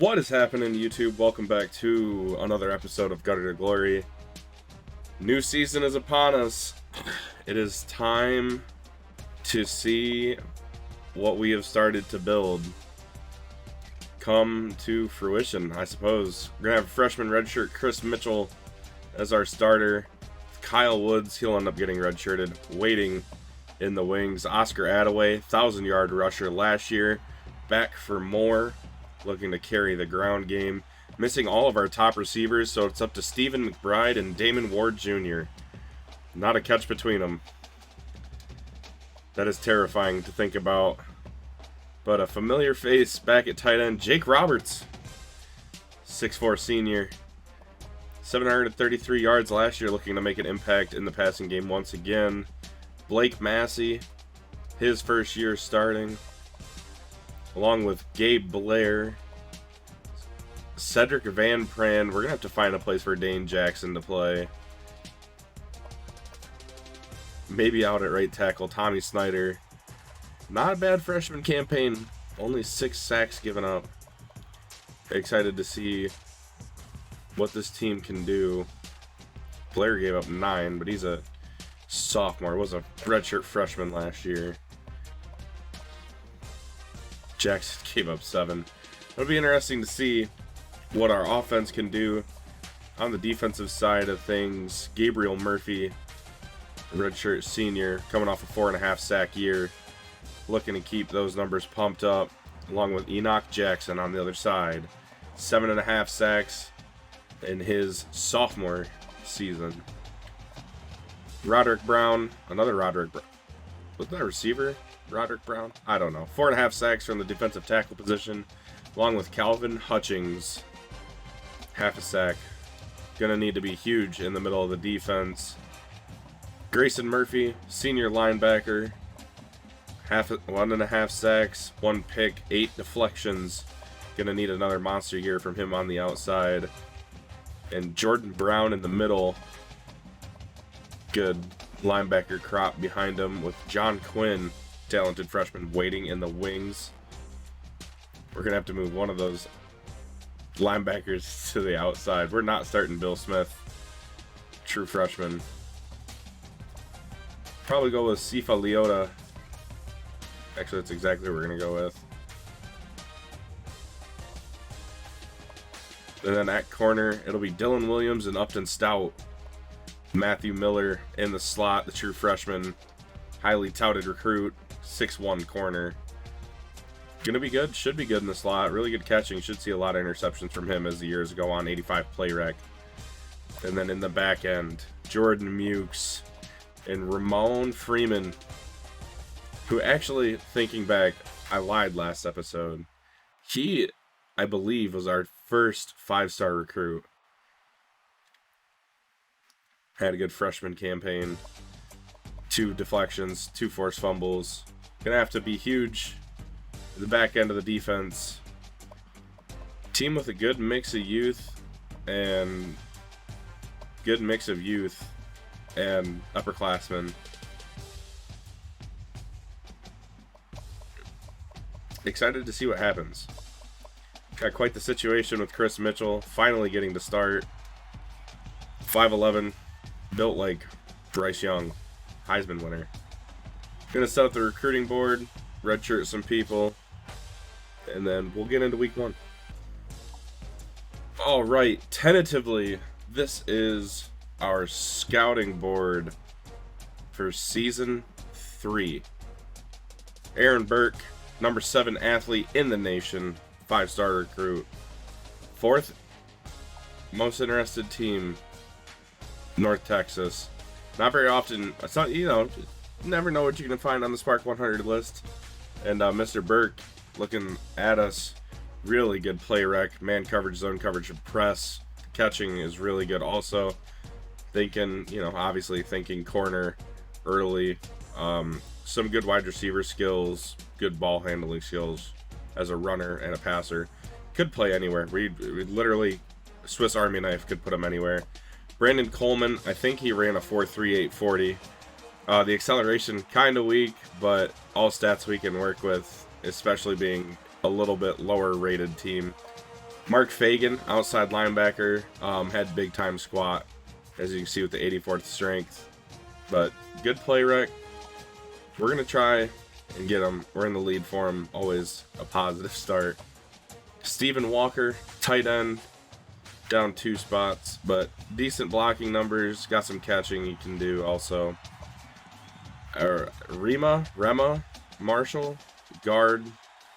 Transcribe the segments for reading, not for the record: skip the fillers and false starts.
What is happening, YouTube? Welcome back to another episode of Gutter to Glory. New season is upon us. It is time to see what we have started to build come to fruition, I suppose. We're going to have Freshman Redshirt Chris Mitchell as our starter. Kyle Woods, he'll end up getting redshirted, waiting in the wings. Oscar Attaway, 1,000-yard rusher last year, back for more. Looking to carry the ground game. Missing all of our top receivers, so it's up to Stephen McBride and Damon Ward Jr. Not a catch between them. That is terrifying to think about. But a familiar face back at tight end, Jake Roberts. 6'4 senior. 733 yards last year, looking to make an impact in the passing game once again. Blake Massey, his first year starting. Along with Gabe Blair, Cedric Van Pran. We're going to have to find a place for Dane Jackson to play. Maybe out at right tackle, Tommy Snyder. Not a bad freshman campaign. Only 6 sacks given up. Excited to see what this team can do. Blair gave up 9, but he's a sophomore. Was a redshirt freshman last year. Jackson gave up 7. It'll be interesting to see what our offense can do on the defensive side of things. Gabriel Murphy, redshirt senior, coming off a 4.5 sack year, looking to keep those numbers pumped up, along with Enoch Jackson on the other side. 7.5 sacks in his sophomore season. Roderick Brown, another Roderick Brown. Was that a receiver? Roderick Brown? I don't know. 4.5 sacks from the defensive tackle position, along with Calvin Hutchings. Half a sack. Gonna need to be huge in the middle of the defense. Grayson Murphy, senior linebacker. 1.5 sacks, 1 pick, 8 deflections. Gonna need another monster year from him on the outside. And Jordan Brown in the middle. Good linebacker crop behind him with John Quinn, talented freshman, waiting in the wings. We're going to have to move one of those linebackers to the outside. We're not starting Bill Smith, true freshman. Probably go with Sifa Leota. Actually, that's exactly what we're going to go with. And then at corner, it'll be Dylan Williams and Upton Stout. Matthew Miller in the slot, the true freshman, highly touted recruit, 6'1 corner. Gonna be good, should be good in the slot. Really good catching, should see a lot of interceptions from him as the years go on. 85 play rec. And then in the back end, Jordan Mukes and Ramon Freeman, who actually, thinking back, I lied last episode. He, I believe, was our first 5-star recruit. Had a good freshman campaign. 2 deflections, 2 forced fumbles. Gonna have to be huge in the back end of the defense. Team with a good mix of youth and upperclassmen. Excited to see what happens. Got quite the situation with Chris Mitchell finally getting to start. 5'11", built like Bryce Young, Heisman winner. Gonna set up the recruiting board, redshirt some people, and then we'll get into week 1. All right, tentatively, this is our scouting board for season 3. Aaron Burke, number 7 athlete in the nation, 5-star recruit. 4th most interested team, North Texas. Not very often. It's not, never know what you're going to find on the Spark 100 list. And Mr. Burke looking at us. Really good play rec. Man coverage, zone coverage, and press. Catching is really good also. Thinking, obviously thinking corner early. Some good wide receiver skills. Good ball handling skills as a runner and a passer. Could play anywhere. We literally, Swiss Army knife, could put him anywhere. Brandon Coleman, I think he ran a 4.38 40. The acceleration kind of weak, but all stats we can work with, especially being a little bit lower rated team. Mark Fagan, outside linebacker, had big time squat, as you can see with the 84th strength. But good play rec. We're going to try and get him. We're in the lead for him. Always a positive start. Steven Walker, tight end, down 2 spots, but decent blocking numbers. Got some catching you can do also. Rema Marshall, guard,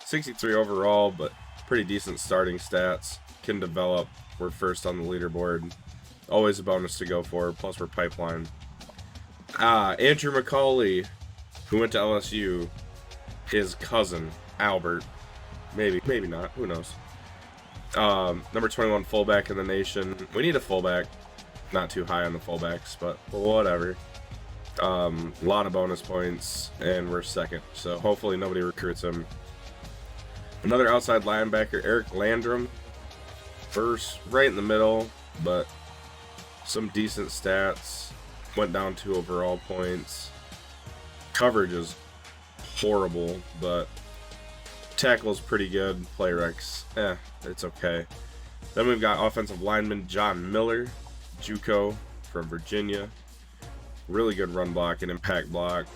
63 overall, but pretty decent starting stats. Can develop. We're first on the leaderboard. Always a bonus to go for, plus we're pipeline. Andrew McCauley, who went to LSU, his cousin, Albert. Maybe not. Who knows? Number 21 fullback in the nation. We need a fullback. Not too high on the fullbacks, but whatever. A lot of bonus points, and we're second. So hopefully nobody recruits him. Another outside linebacker, Eric Landrum. First, right in the middle, but some decent stats. Went down 2 overall points. Coverage is horrible, but tackle's pretty good. Play recs, it's okay. Then we've got offensive lineman John Miller, JUCO from Virginia. Really good run block and impact block.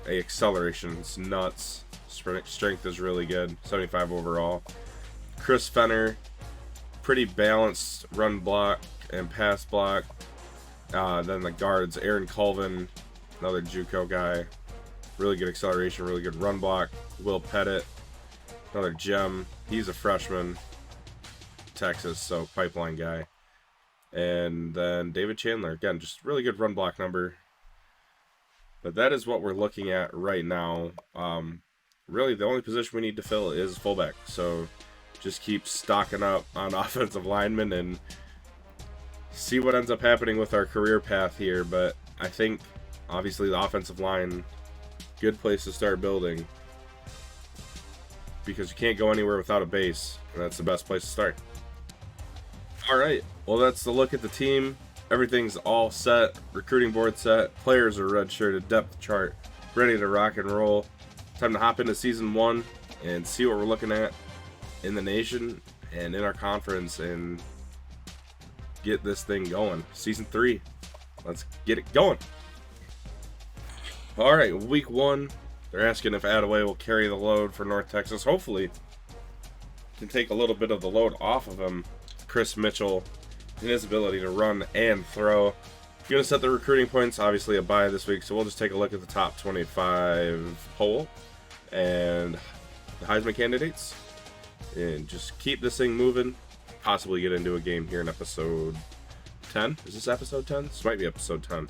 Acceleration's nuts. Strength is really good. 75 overall. Chris Fenner, pretty balanced run block and pass block. Then the guards, Aaron Colvin, another JUCO guy. Really good acceleration, really good run block. Will Pettit, another gem. He's a freshman, Texas, so pipeline guy. And then David Chandler, again, just really good run block number. But that is what we're looking at right now. Really, the only position we need to fill is fullback. So just keep stocking up on offensive linemen and see what ends up happening with our career path here. But I think, obviously, the offensive line, good place to start building, because you can't go anywhere without a base, and that's the best place to start. All right, well, that's the look at the team. Everything's all set. Recruiting board set. Players are redshirted. Depth chart ready to rock and roll. Time to hop into season 1 and see what we're looking at in the nation and in our conference and get this thing going. Season 3. Let's get it going. All right, week 1. They're asking if Attaway will carry the load for North Texas. Hopefully, can take a little bit of the load off of him. Chris Mitchell and his ability to run and throw. If you're going to set the recruiting points, obviously a bye this week, so we'll just take a look at the top 25 poll and the Heisman candidates and just keep this thing moving. Possibly get into a game here in episode 10. Is this episode 10? This might be episode 10.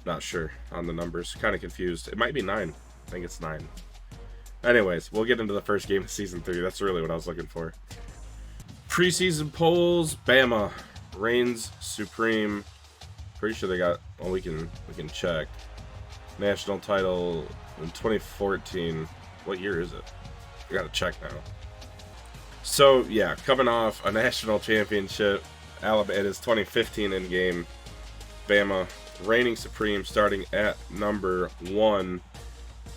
Not sure on the numbers. Kind of confused. It might be 9. I think it's 9. Anyways, we'll get into the first game of season 3. That's really what I was looking for. Preseason polls. Bama reigns supreme. Pretty sure they got. Well, we can check. National title in 2014. What year is it? We gotta check now. So yeah, coming off a national championship, Alabama. It is 2015 in game. Bama reigning supreme, starting at number 1.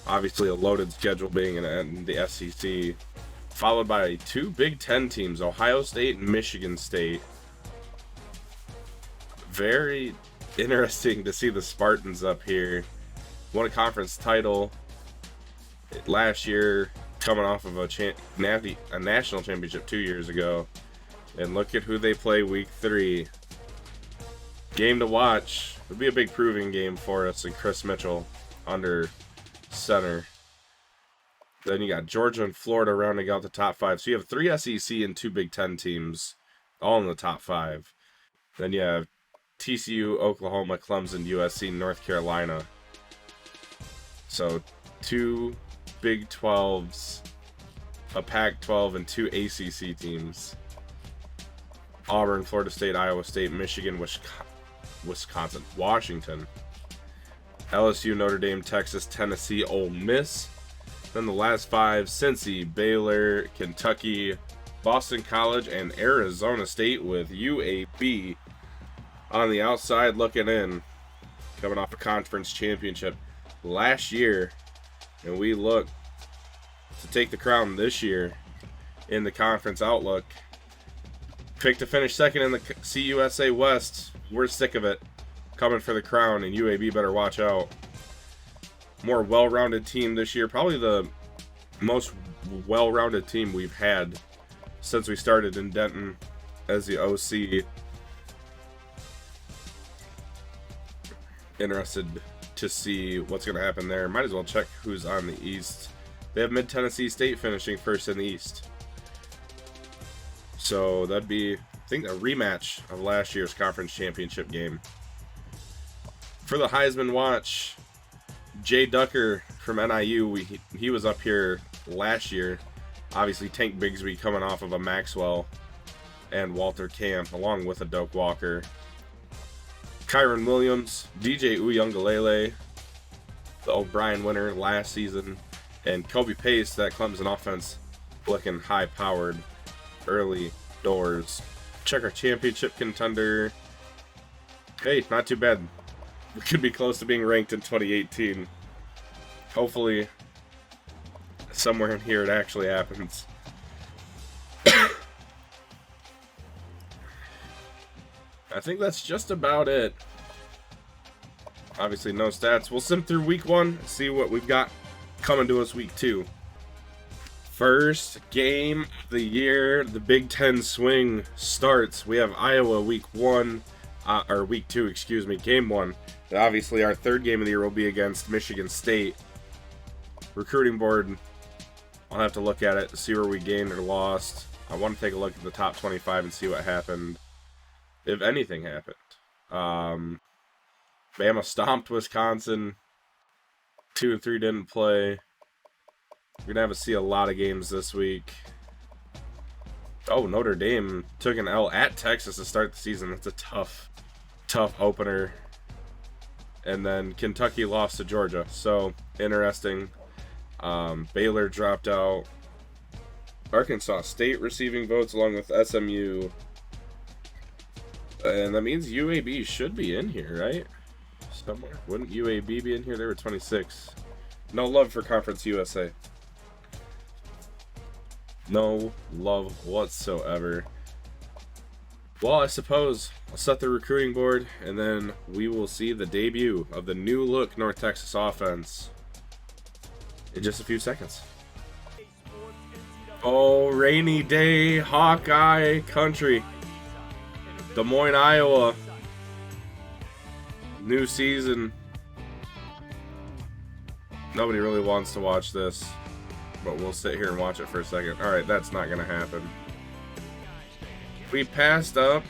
Obviously, a loaded schedule being in the SEC, followed by 2 Big Ten teams, Ohio State and Michigan State. Very interesting to see the Spartans up here. Won a conference title last year, coming off of a national championship 2 years ago. And look at who they play week 3. Game to watch. It'll be a big proving game for us, and Chris Mitchell under center. Then you got Georgia and Florida rounding out the top 5. So you have 3 SEC and 2 Big Ten teams all in the top 5. Then you have TCU, Oklahoma, Clemson, USC, North Carolina. So 2 Big 12s, a Pac-12, and 2 ACC teams. Auburn, Florida State, Iowa State, Michigan, Wisconsin, Washington, LSU, Notre Dame, Texas, Tennessee, Ole Miss. Then the last 5, Cincy, Baylor, Kentucky, Boston College, and Arizona State, with UAB on the outside looking in, coming off a conference championship last year. And we look to take the crown this year in the conference outlook. Picked to finish second in the CUSA West. We're sick of it. Coming for the crown, and UAB better watch out. More well-rounded team this year. Probably the most well-rounded team we've had since we started in Denton as the OC. Interested to see what's going to happen there. Might as well check who's on the East. They have Mid-Tennessee State finishing first in the East. So that'd be, I think, a rematch of last year's conference championship game. For the Heisman watch, Jay Ducker from NIU, he was up here last year. Obviously, Tank Bigsby coming off of a Maxwell and Walter Camp, along with a Doak Walker. Kyron Williams, DJ Uyunglele, the O'Brien winner last season, and Kobe Pace, that Clemson offense, looking high-powered early doors. Check our championship contender. Hey, not too bad. We could be close to being ranked in 2018. Hopefully, somewhere in here it actually happens. I think that's just about it. Obviously, no stats. We'll sim through week 1, see what we've got coming to us week 2. First game of the year, the Big Ten swing starts. We have Iowa week 1, or week 2, excuse me, game 1. And obviously, our third game of the year will be against Michigan State. Recruiting board, I'll have to look at it to see where we gained or lost. I want to take a look at the top 25 and see what happened. If anything happened. Bama stomped Wisconsin. 2 and 3 didn't play. We're going to see a lot of games this week. Oh, Notre Dame took an L at Texas to start the season. That's a tough opener. And then Kentucky lost to Georgia. So, interesting. Baylor dropped out. Arkansas State receiving votes along with SMU. And that means UAB should be in here, right? Somewhere. Wouldn't UAB be in here? They were 26. No love for Conference USA. No love whatsoever. Well, I suppose I'll set the recruiting board, and then we will see the debut of the new look North Texas offense in just a few seconds. Oh, rainy day, Hawkeye country. Des Moines, Iowa. New season. Nobody really wants to watch this, but we'll sit here and watch it for a second. Alright, that's not going to happen. We passed up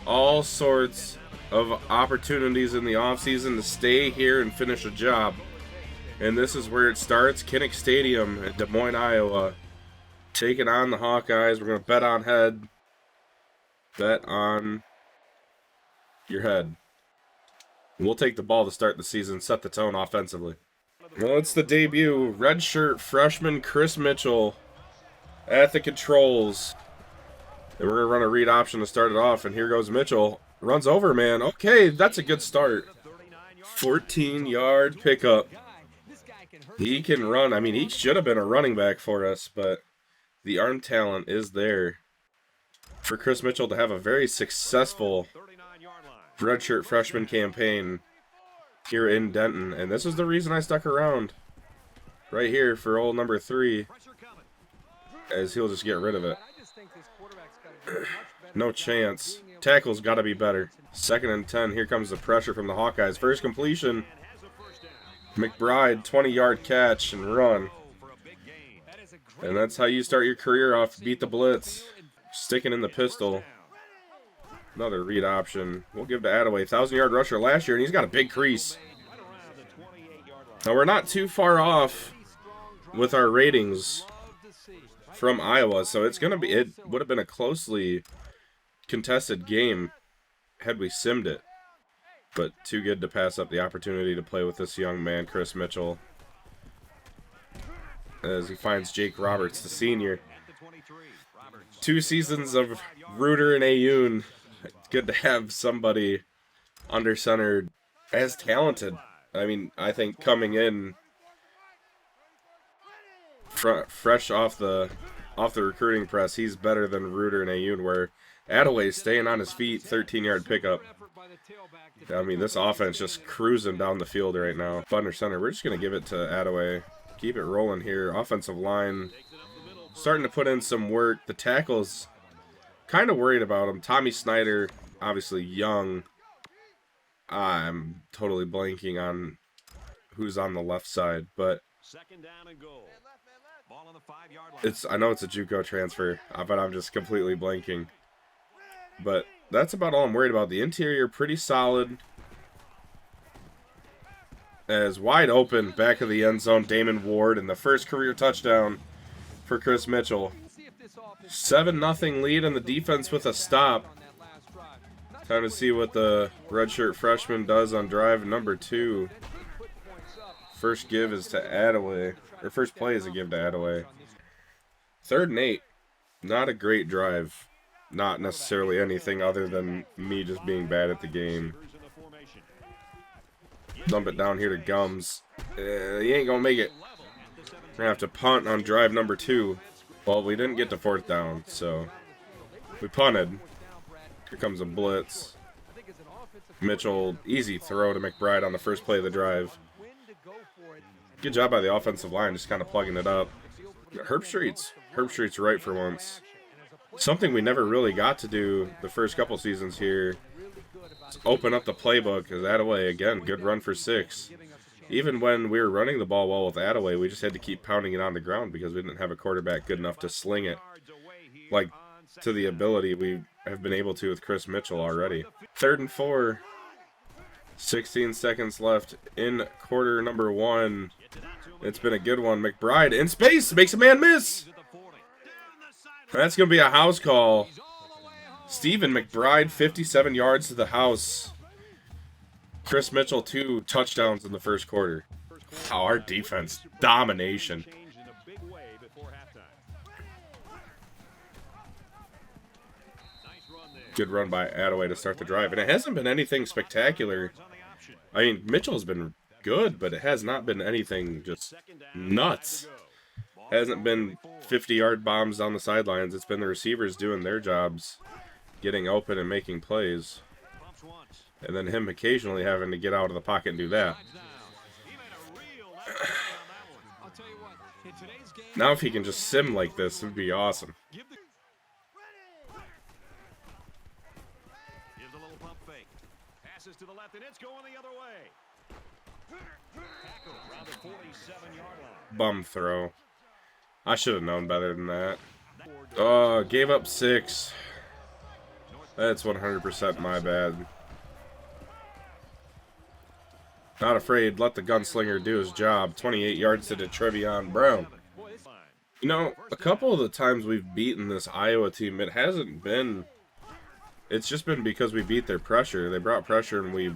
all sorts of opportunities in the offseason to stay here and finish a job. And this is where it starts. Kinnick Stadium in Des Moines, Iowa. Taking on the Hawkeyes. We're going to bet on head. Bet on your head. We'll take the ball to start the season, set the tone offensively. Well, it's the debut. Redshirt freshman Chris Mitchell at the controls. And we're going to run a read option to start it off. And here goes Mitchell. Runs over, man. Okay, that's a good start. 14-yard pickup. He can run. I mean, he should have been a running back for us, but the arm talent is there for Chris Mitchell to have a very successful redshirt freshman campaign here in Denton. And this is the reason I stuck around right here for old number 3, as he'll just get rid of it. No chance. Tackle's got to be better. 2nd and 10. Here comes the pressure from the Hawkeyes. First completion. McBride, 20-yard catch and run. And that's how you start your career off. Beat the blitz. Sticking in the pistol. Another read option. We'll give to Attaway. 1,000-yard rusher last year, and he's got a big crease. Now, we're not too far off with our ratings from Iowa, so it's going to be, it would have been a closely contested game had we simmed it. But too good to pass up the opportunity to play with this young man, Chris Mitchell, as he finds Jake Roberts, the senior. 2 seasons of Reuter and Ayoun. Good to have somebody under center as talented. I mean, I think coming in fresh off the off the recruiting press, he's better than Reuter and Ayun, where Attaway's staying on his feet, 13-yard pickup. I mean, this offense just cruising down the field right now. Under center, we're just going to give it to Attaway. Keep it rolling here. Offensive line starting to put in some work. The tackles, kind of worried about him. Tommy Snyder, obviously young. I'm totally blanking on who's on the left side, but I know it's a JUCO transfer, but I'm just completely blanking. But that's about all I'm worried about. The interior, pretty solid. As wide open, back of the end zone, Damon Ward, and the first career touchdown for Chris Mitchell. 7-0 lead in the defense with a stop. Time to see what the redshirt freshman does on drive number 2. First give is to Attaway, or first play is a give to Attaway. 3rd and 8. Not a great drive. Not necessarily anything other than me just being bad at the game. Dump it down here to Gums. He ain't gonna make it. We're gonna have to punt on drive number 2. Well, we didn't get to 4th down, so we punted. Here comes a blitz. Mitchell, easy throw to McBride on the first play of the drive. Good job by the offensive line, just kind of plugging it up. Herbstreit's right for once. Something we never really got to do the first couple seasons here. Open up the playbook as Attaway, again, good run for 6. Even when we were running the ball well with Attaway, we just had to keep pounding it on the ground because we didn't have a quarterback good enough to sling it like to the ability we have been able to with Chris Mitchell already. 3rd and 4. 16 seconds left in quarter number 1. It's been a good one. McBride in space, makes a man miss. That's going to be a house call. Stephen McBride, 57 yards to the house. Chris Mitchell, 2 touchdowns in the first quarter. Wow, our defense, domination. Good run by Attaway to start the drive. And it hasn't been anything spectacular. I mean, Mitchell's been good, but it has not been anything just nuts. Hasn't been 50-yard bombs down the sidelines. It's been the receivers doing their jobs, getting open and making plays. And then him occasionally having to get out of the pocket and do that. Now if he can just sim like this, it would be awesome. To the left, and it's going the other way. Around the 47-yard line. Bum throw. I should have known better than that. Oh, gave up 6. That's 100% my bad. Not afraid. Let the gunslinger do his job. 28 yards to Trevion Brown. You know, a couple of the times we've beaten this Iowa team, it hasn't been... It's just been because we beat their pressure. They brought pressure and we,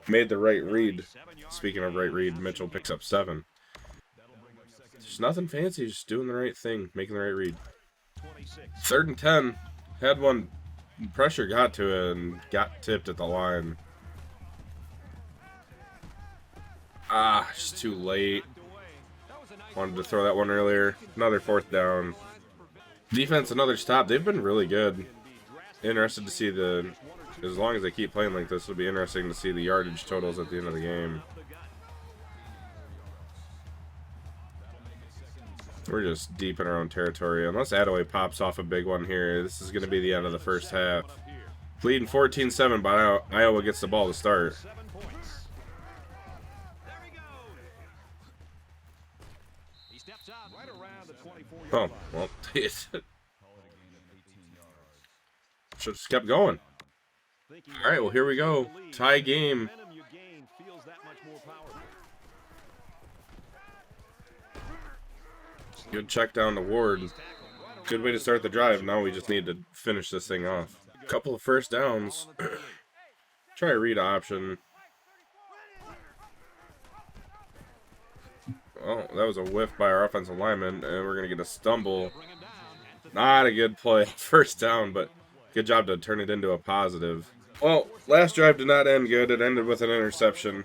made the right read. Speaking of right read, Mitchell picks up 7. There's nothing fancy, just doing the right thing, making the right read. 3rd and 10. Had one, pressure got to it and got tipped at the line. Just too late. Wanted to throw that one earlier. Another 4th down. Defense, another stop. They've been really good. Interested to see as long as they keep playing like this, it'll be interesting to see the yardage totals at the end of the game. We're just deep in our own territory. Unless Attaway pops off a big one here, this is going to be the end of the first half. Leading 14-7, but Iowa gets the ball to start. Oh, well, should have just kept going. All right, well, here we go. Tie game. Good check down to Ward. Good way to start the drive. Now we just need to finish this thing off. Couple of first downs. Try a read option. Oh, that was a whiff by our offensive lineman, and we're going to get a stumble. Not a good play. First down, but good job to turn it into a positive. Well, last drive did not end good. It ended with an interception.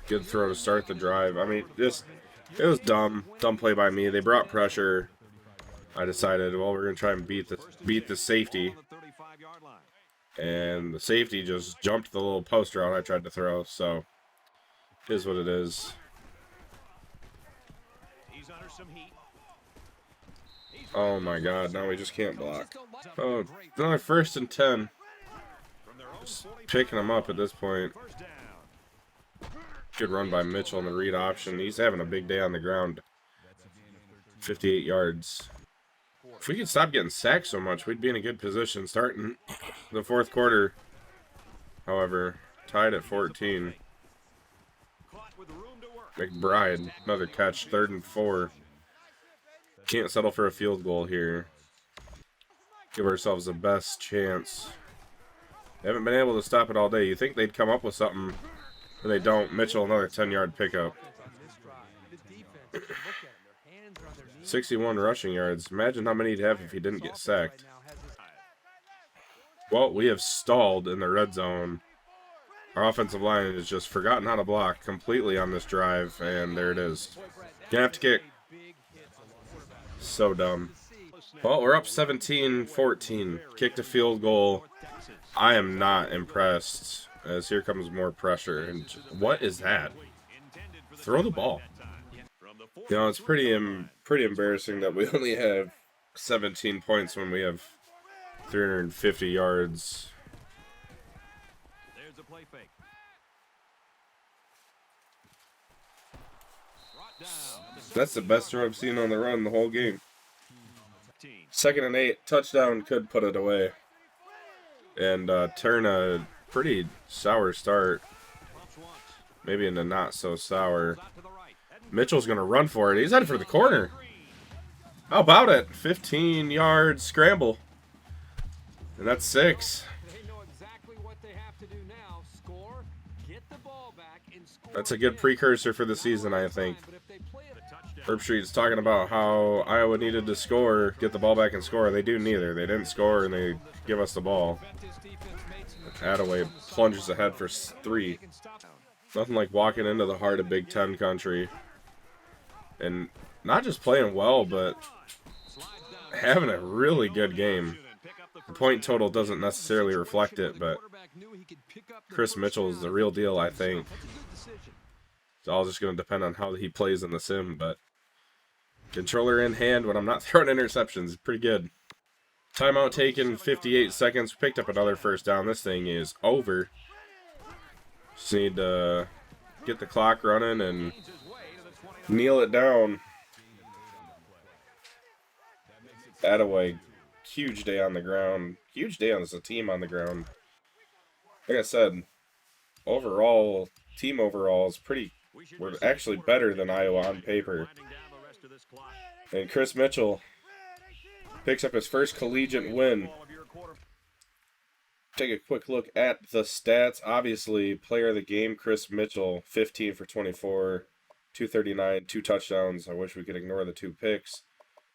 Good throw to start the drive. I mean, just it was dumb play by me. They brought pressure. I decided, well, we're gonna try and beat the safety, and the safety just jumped the little post route I tried to throw. So, it is what it is. Oh my God! Now we just can't block. Oh, another 1st and 10. Just picking him up at this point. Good run by Mitchell in the read option. He's having a big day on the ground. 58 yards. If we could stop getting sacked so much, we'd be in a good position starting the 4th quarter. However, tied at 14. McBride, another catch, 3rd and 4. Can't settle for a field goal here. Give ourselves the best chance. They haven't been able to stop it all day. You think they'd come up with something, and they don't. Mitchell, another 10-yard pickup. 61 rushing yards. Imagine how many he'd have if he didn't get sacked. Well, we have stalled in the red zone. Our offensive line has just forgotten how to block completely on this drive, and there it is. Gonna have to kick. So dumb. Well, we're up 17-14. Kicked a field goal. I am not impressed, as here comes more pressure. And what is that? Throw the ball. You know, it's pretty embarrassing that we only have 17 points when we have 350 yards. There's a play fake. That's the best throw I've seen on the run the whole game. 2nd and 8. Touchdown could put it away. And turn a pretty sour start. Maybe into not so sour. Mitchell's going to run for it. He's headed for the corner. How about it? 15-yard scramble. And that's 6. That's a good precursor for the season, I think. Herb Street's talking about how Iowa needed to score, get the ball back and score. They do neither. They didn't score, and they give us the ball. Attaway plunges ahead for 3. Nothing like walking into the heart of Big Ten country. And not just playing well, but having a really good game. The point total doesn't necessarily reflect it, but Chris Mitchell is the real deal, I think. It's all just going to depend on how he plays in the sim, but controller in hand when I'm not throwing interceptions, pretty good. Timeout taken, 58 seconds. Picked up another 1st down. This thing is over. Just need to get the clock running and kneel it down. Attaway, huge day on the ground. Huge day as a team on the ground. Like I said, overall, team overall is pretty. We're actually better than Iowa on paper. And Chris Mitchell picks up his first collegiate win. Take a quick look at the stats. Obviously, player of the game, Chris Mitchell, 15 for 24, 239, 2 touchdowns. I wish we could ignore the 2 picks.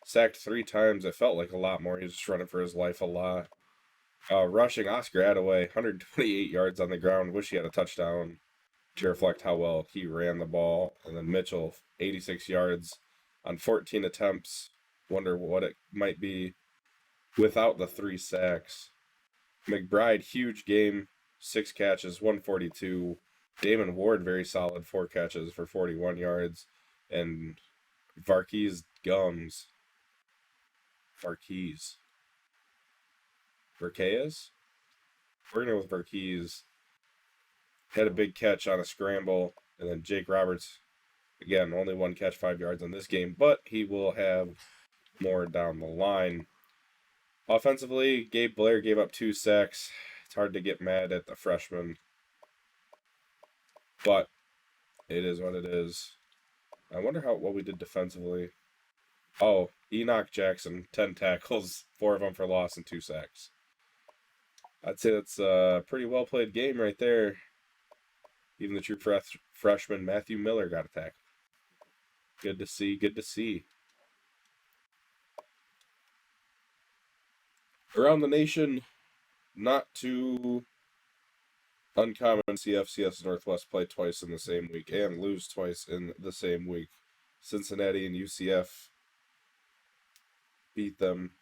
Sacked 3 times. It felt like a lot more. He was just running for his life a lot. Rushing, Oscar Attaway, 128 yards on the ground. Wish he had a touchdown to reflect how well he ran the ball. And then Mitchell, 86 yards on 14 attempts. Wonder what it might be without the 3 sacks. McBride, huge game, 6 catches, 142. Damon Ward, very solid, 4 catches for 41 yards. And Varkey's Gums. Verkeyes? We're going to go with Verkeyes. Had a big catch on a scramble. And then Jake Roberts, again, only 1 catch, 5 yards on this game. But he will have more down the line. Offensively, Gabe Blair gave up 2 sacks. It's hard to get mad at the freshman. But it is what it is. I wonder what we did defensively. Oh, Enoch Jackson, 10 tackles, 4 of them for loss and 2 sacks. I'd say that's a pretty well played game right there. Even the true freshman Matthew Miller got a tackle. Good to see, good to see. Around the nation, not too Uncommon CFCS Northwest play twice in the same week and lose twice in the same week. Cincinnati and UCF beat them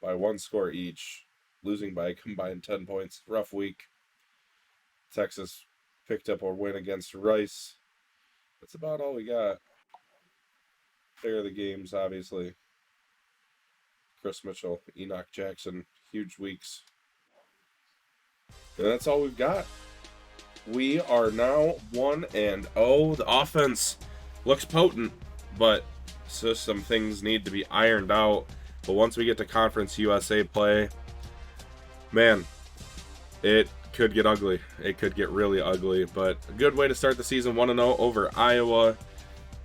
by 1 score each, losing by a combined 10 points. Rough week. Texas picked up a win against Rice. That's about all we got. Player of the games, obviously. Chris Mitchell, Enoch Jackson, huge weeks. And that's all we've got. We are now 1-0. The offense looks potent, but some things need to be ironed out. But once we get to Conference USA play, man, it could get ugly. It could get really ugly, but a good way to start the season, 1-0 over Iowa.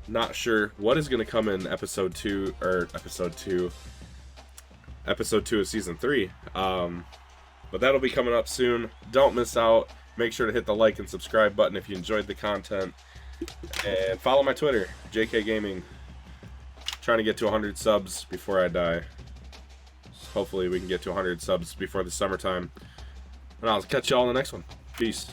Not sure what is going to come in episode 2 of season 3. But that'll be coming up soon. Don't miss out. Make sure to hit the like and subscribe button if you enjoyed the content. And follow my Twitter, JK Gaming. Trying to get to 100 subs before I die. Hopefully we can get to 100 subs before the summertime. And I'll catch y'all in the next one. Peace.